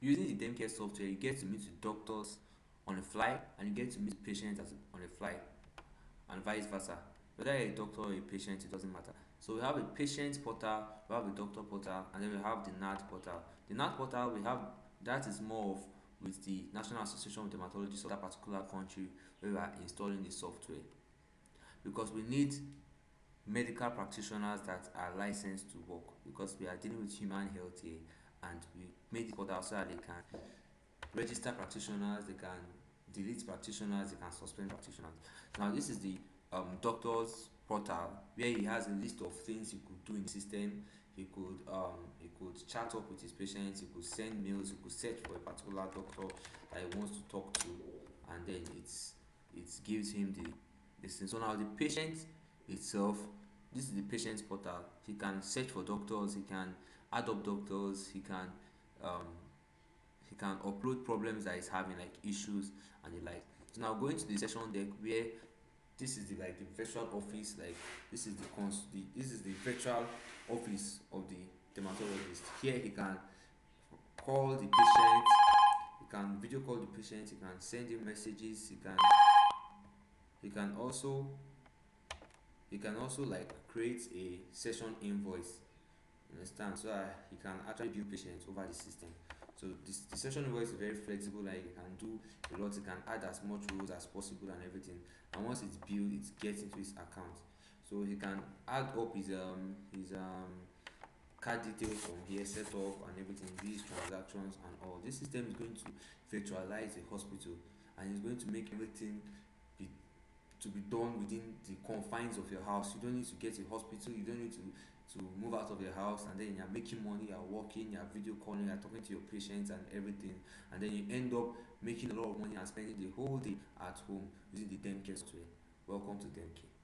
Using the DemCare software, you get to meet with doctors on the fly, and you get to meet patients on the fly, and vice versa. Whether you're a doctor or a patient, it doesn't matter. So we have a patient portal, we have a doctor portal, and then we have the NAD portal. The NAD portal, we have that is more of with the National Association of Dermatologists of that particular country, where we are installing the software, because we need medical practitioners that are licensed to work, because we are dealing with human health here, and we made it portal so that they can register practitioners, they can delete practitioners, they can suspend practitioners. Now this is the doctor's portal, where he has a list of things he could do in the system. He could chat up with his patients, he could send mails, he could search for a particular doctor that he wants to talk to, and then it gives him the this thing. So now the patient itself, this is the patient's portal. He can search for doctors, he can add up doctors, um he can upload problems that he's having, like issues and the like. So now going to the session deck, where this is the like the virtual office, like this is the virtual office of the dermatologist. Here he can call the patient, he can video call the patient, he can send him messages, he can also like create a session invoice. You understand? So that he can actually bill patients over the system. So the session invoice is very flexible, like you can do a lot, you can add as much rules as possible and everything. And once it's billed, it gets into his account. So he can add up his card details from here, set up and everything, these transactions and all. This system is going to virtualize a hospital, and it's going to make everything be be done within the confines of your house. You don't need to get a hospital, you don't need to move out of your house, and then you're making money, you're working, you're video calling, you're talking to your patients and everything, and then you end up making a lot of money and spending the whole day at home using the DemCare software. Welcome to DemCare.